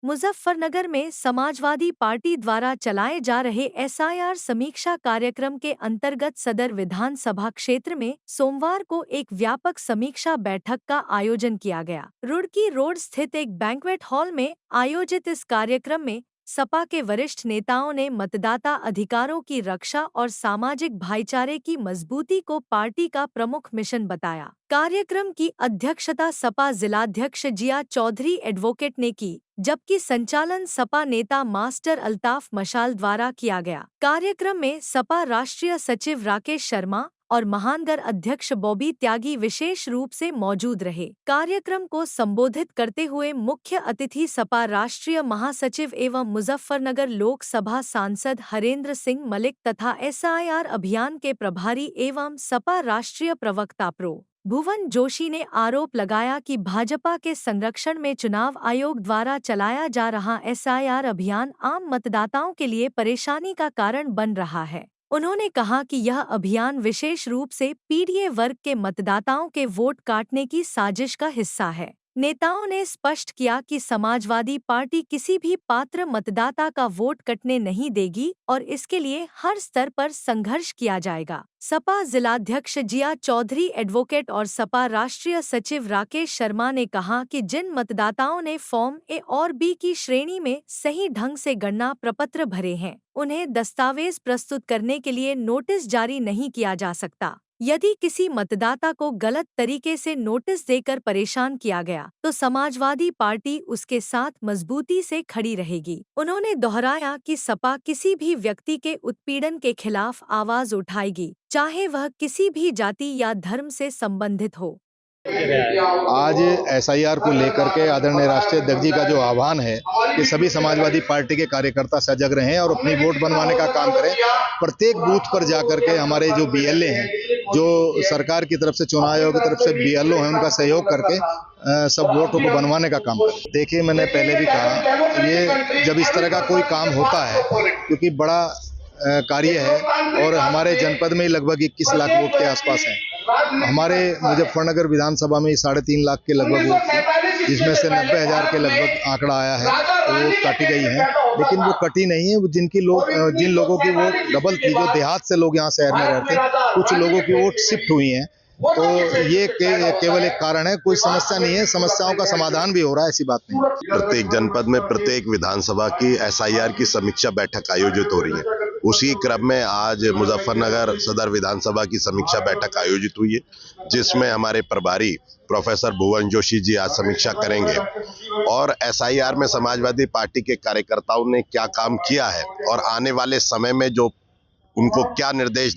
मुजफ्फरनगर में समाजवादी पार्टी द्वारा चलाए जा रहे एसआईआर समीक्षा कार्यक्रम के अंतर्गत सदर विधानसभा क्षेत्र में सोमवार को एक व्यापक समीक्षा बैठक का आयोजन किया गया। रुड़की रोड स्थित एक बैंक्वेट हॉल में आयोजित इस कार्यक्रम में सपा के वरिष्ठ नेताओं ने मतदाता अधिकारों की रक्षा और सामाजिक भाईचारे की मजबूती को पार्टी का प्रमुख मिशन बताया। कार्यक्रम की अध्यक्षता सपा जिलाध्यक्ष जिया चौधरी एडवोकेट ने की, जबकि संचालन सपा नेता मास्टर अल्ताफ मशाल द्वारा किया गया। कार्यक्रम में सपा राष्ट्रीय सचिव राकेश शर्मा और महानगर अध्यक्ष बॉबी त्यागी विशेष रूप से मौजूद रहे। कार्यक्रम को संबोधित करते हुए मुख्य अतिथि सपा राष्ट्रीय महासचिव एवं मुजफ्फरनगर लोकसभा सांसद हरेंद्र सिंह मलिक तथा एसआईआर अभियान के प्रभारी एवं सपा राष्ट्रीय प्रवक्ता प्रो भुवन जोशी ने आरोप लगाया कि भाजपा के संरक्षण में चुनाव आयोग द्वारा चलाया जा रहा एसआईआर अभियान आम मतदाताओं के लिए परेशानी का कारण बन रहा है। उन्होंने कहा कि यह अभियान विशेष रूप से पीड़ित वर्ग के मतदाताओं के वोट काटने की साजिश का हिस्सा है। नेताओं ने स्पष्ट किया कि समाजवादी पार्टी किसी भी पात्र मतदाता का वोट कटने नहीं देगी और इसके लिए हर स्तर पर संघर्ष किया जाएगा। सपा जिलाध्यक्ष जिया चौधरी एडवोकेट और सपा राष्ट्रीय सचिव राकेश शर्मा ने कहा कि जिन मतदाताओं ने फॉर्म ए और बी की श्रेणी में सही ढंग से गणना प्रपत्र भरे हैं, उन्हें दस्तावेज प्रस्तुत करने के लिए नोटिस जारी नहीं किया जा सकता। यदि किसी मतदाता को गलत तरीके से नोटिस देकर परेशान किया गया तो समाजवादी पार्टी उसके साथ मजबूती से खड़ी रहेगी। उन्होंने दोहराया कि सपा किसी भी व्यक्ति के उत्पीड़न के खिलाफ आवाज उठाएगी, चाहे वह किसी भी जाति या धर्म से संबंधित हो। आज एसआईआर को लेकर के आदरणीय राष्ट्रीय अध्यक्ष जी का जो आह्वान है कि सभी समाजवादी पार्टी के कार्यकर्ता सजग रहें और अपनी वोट बनवाने का काम करें। प्रत्येक बूथ पर जाकर के हमारे जो बीएलए हैं, जो सरकार की तरफ से चुनाव आयोग की तरफ से बीएलओ हैं, उनका सहयोग करके सब वोटों को बनवाने का काम करें। देखिए, मैंने पहले भी कहा, ये जब इस तरह का कोई काम होता है, क्योंकि बड़ा कार्य है और हमारे जनपद में लगभग 21 लाख वोट के आसपास है। हमारे मुजफ्फरनगर विधानसभा में 3.5 लाख के लगभग वोट थे, जिसमें से 90,000 के लगभग आंकड़ा आया है, वो काटी गई है। लेकिन वो कटी नहीं है, वो जिन लोगों की वोट डबल थी, जो देहात से लोग यहाँ शहर में रहते, कुछ लोगों की वोट शिफ्ट हुई हैं। तो ये केवल एक कारण है, कोई समस्या नहीं है, समस्याओं का समाधान भी हो रहा है, ऐसी बात नहीं। प्रत्येक जनपद में प्रत्येक विधानसभा की एसआईआर की समीक्षा बैठक आयोजित हो रही है। उसी क्रम में आज मुजफ्फरनगर सदर विधानसभा की समीक्षा बैठक आयोजित हुई है, जिसमें हमारे प्रभारी प्रोफेसर भुवन जोशी जी आज समीक्षा करेंगे और एसआईआर में समाजवादी पार्टी के कार्यकर्ताओं ने क्या काम किया है और आने वाले समय में जो उनको क्या निर्देश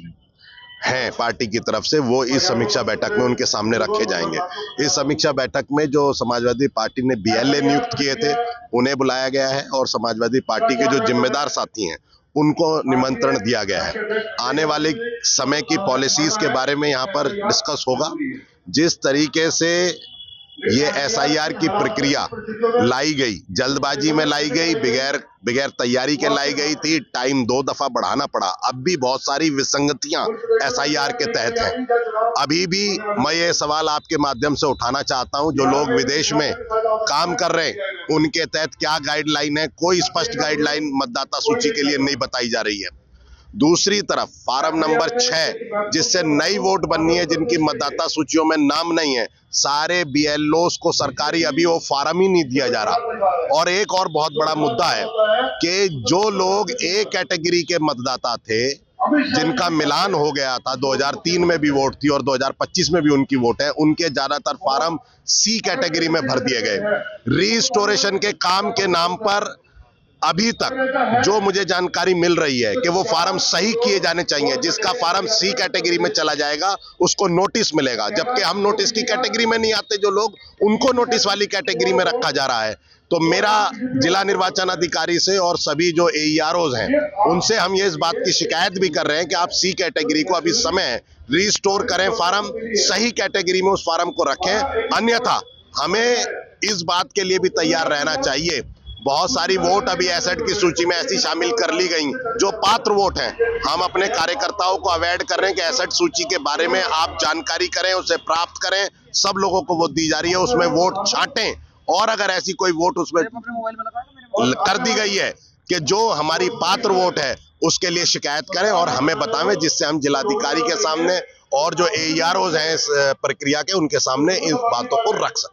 हैं पार्टी की तरफ से, वो इस समीक्षा बैठक में उनके सामने रखे जाएंगे। इस समीक्षा बैठक में जो समाजवादी पार्टी ने बीएलए नियुक्त किए थे, उन्हें बुलाया गया है और समाजवादी पार्टी के जो जिम्मेदार साथी हैं, उनको निमंत्रण दिया गया है। आने वाले समय की पॉलिसीज के बारे में यहाँ पर डिस्कस होगा। जिस तरीके से ये एसआईआर की प्रक्रिया लाई गई, जल्दबाजी में लाई गई, बगैर तैयारी के लाई गई थी, टाइम 2 दफा बढ़ाना पड़ा। अब भी बहुत सारी विसंगतियां एसआईआर के तहत हैं। अभी भी मैं ये सवाल आपके माध्यम से उठाना चाहता हूं, जो लोग विदेश में काम कर रहे हैं, उनके तहत क्या गाइडलाइन है? कोई स्पष्ट गाइडलाइन मतदाता सूची के लिए नहीं बताई जा रही है। दूसरी तरफ फार्म नंबर 6, जिससे नई वोट बननी है, जिनकी मतदाता सूचियों में नाम नहीं है, सारे बीएलओस को सरकारी अभी वो फार्म ही नहीं दिया जा रहा। और एक और बहुत बड़ा मुद्दा है कि जो लोग ए कैटेगरी के मतदाता थे, जिनका मिलान हो गया था, 2003 में भी वोट थी और 2025 में भी उनकी वोट है, उनके ज्यादातर फार्म सी कैटेगरी में भर दिए गए। रीस्टोरेशन के काम के नाम पर अभी तक जो मुझे जानकारी मिल रही है कि वो फार्म सही किए जाने चाहिए। जिसका फार्म सी कैटेगरी में चला जाएगा उसको नोटिस मिलेगा, जबकि हम नोटिस की कैटेगरी में नहीं आते, जो लोग, उनको नोटिस वाली कैटेगरी में रखा जा रहा है। तो मेरा जिला निर्वाचन अधिकारी से और सभी जो एईआरओज हैं, उनसे हम ये इस बात की शिकायत भी कर रहे हैं कि आप सी कैटेगरी को अभी समय है, रीस्टोर करें, फार्म सही कैटेगरी में उस फार्म को रखें। अन्यथा हमें इस बात के लिए भी तैयार रहना चाहिए। बहुत सारी वोट अभी एसेट की सूची में ऐसी शामिल कर ली गई जो पात्र वोट हैं। हम अपने कार्यकर्ताओं को अवॉइड कर रहे हैं कि एसेट सूची के बारे में आप जानकारी करें, उसे प्राप्त करें। सब लोगों को वोट दी जा रही है, उसमें वोट छांटें और अगर ऐसी कोई वोट उसमें कर दी गई है कि जो हमारी पात्र वोट है उसके लिए शिकायत करें और हमें बतावें, जिससे हम जिलाधिकारी के सामने और जो AEROs हैं इस प्रक्रिया के उनके सामने इन बातों को रख सकें।